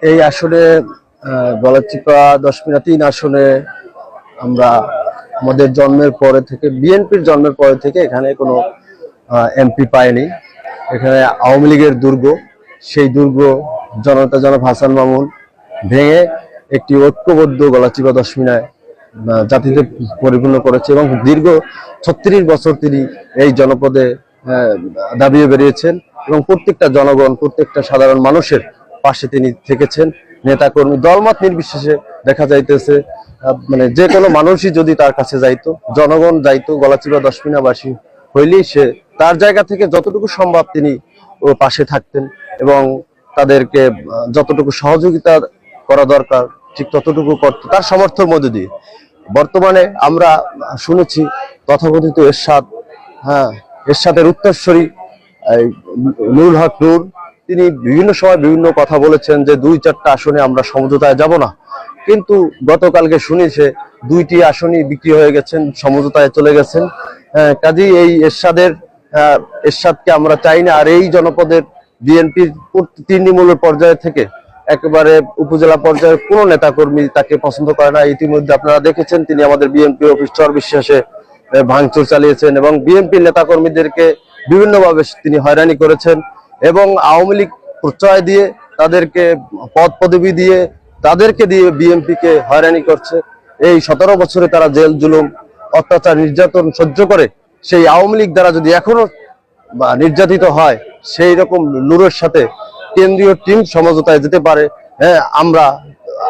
এই আসনে গলাচিপা 10 আসনে আমরা আমাদের জন্মের পরে থেকে বিএনপির জন্মের পরে থেকে এখানে কোনো এমপি পায়নি। এখানে আওয়ামী লীগের দুর্গ, সেই দুর্গ জনতা জনাব হাসান মামুন ভেঙে একটি ঐক্যবদ্ধ গলাচিপা 10 জাতিতে পরিপূর্ণ করেছে এবং দীর্ঘ 36 বছর তিনি এই জনপদে দাবিয়ে বেরিয়েছেন এবং প্রত্যেকটা জনগণ, প্রত্যেকটা সাধারণ মানুষের পাশে তিনি থেকেছেন। নেতাকর্মী দলমত নির্বিশেষে দেখা যাইতেছে মানে যে কোনো মানুষই যদি তার কাছে যাইতো, জনগণ যাইতো, গলাচিপা 10 হইলেই সে তার জায়গা থেকে যতটুকু সম্ভব তিনি ও পাশে থাকতেন এবং তাদেরকে যতটুকু সহযোগিতা করা দরকার ঠিক ততটুকু করত তার সামর্থ্যের মধ্যে দিয়ে। বর্তমানে আমরা শুনেছি তথাকথিত এরশাদের উত্তরসূরি নুরুল হক নূর, তিনি বিভিন্ন সময় বিভিন্ন কথা বলেছেন যে 2-4টা আসনে আমরা সমঝোতায় যাব না, কিন্তু গতকালকে শুনি সে 2টি আসনই বিক্রি হয়ে গেছেন, সমঝোতায় চলে গেছেন। কাজেই এই এরশাদকে আমরা চাই না। আর এই জনপদের বিএনপির তৃণমূলের পর্যায়ে থেকে একেবারে উপজেলা পর্যায়ের কোনো নেতাকর্মী তাকে পছন্দ করে না। ইতিমধ্যে আপনারা দেখেছেন তিনি আমাদের বিএনপি অফিস চর বিশ্বাসে ভাঙচুর চালিয়েছেন এবং বিএনপি নেতাকর্মীদেরকে বিভিন্নভাবে তিনি হয়রানি করেছেন এবং আওয়ামী লীগ প্রশ্রয় দিয়ে তাদেরকে পদ পদবি দিয়ে তাদেরকে দিয়ে বিএনপিকে হয়রানি করছে। এই 17 বছরে তারা জেল জুলুম অত্যাচার নির্যাতন সহ্য করে সেই আওয়ামী লীগ দ্বারা যদি এখনো নির্যাতিত হয়, সেই রকম নূরের সাথে কেন্দ্রীয় টিম সমঝোতায় যেতে পারে। হ্যাঁ,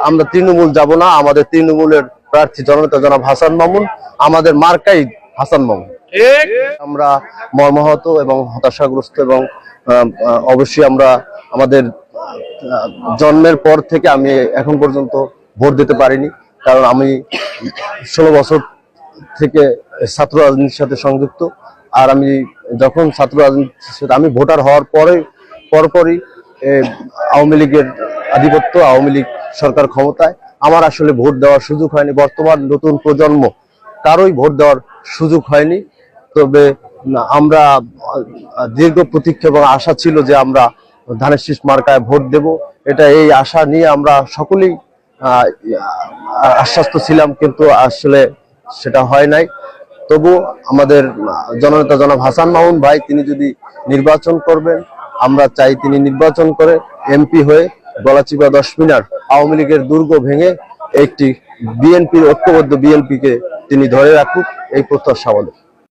আমরা তৃণমূল যাব না। আমাদের তৃণমূলের প্রার্থী জনতা জনাব হাসান মামুন, আমাদের মার্কাই হাসান মামুন। আমরা মর্মাহত এবং হতাশাগ্রস্ত এবং অবশ্যই আমরা আমাদের জন্মের পর থেকে আমি এখন পর্যন্ত ভোট দিতে পারিনি, কারণ আমি 16 বছর থেকে ছাত্র রাজনীতির সাথে সংযুক্ত। আর আমি যখন ছাত্র রাজনীতির সাথে আমি ভোটার হওয়ার পরপরই আওয়ামী লীগের আধিপত্য, আওয়ামী লীগ সরকার ক্ষমতায়, আমার আসলে ভোট দেওয়ার সুযোগ হয়নি। বর্তমান নতুন প্রজন্ম কারোই ভোট দেওয়ার সুযোগ হয়নি। তবে আমরা দীর্ঘ প্রতীক্ষা এবং আশা ছিল যে আমরা ধানের শীষ মার্কায় ভোট দেব, এটা এই আশা নিয়ে আমরা সকলেই আশ্বস্ত ছিলাম, কিন্তু আসলে সেটা হয় নাই। তবু আমাদের জননেতা জনাব হাসান মামুন ভাই তিনি যদি নির্বাচন করবেন, আমরা চাই তিনি নির্বাচন করে এমপি হয়ে গলাচিপা 10 আওয়ামী লীগের দুর্গ ভেঙে একটি বিএনপির ঐক্যবদ্ধ বিএনপিকে তিনি ধরে রাখুক, এই প্রত্যাশা আমাদের।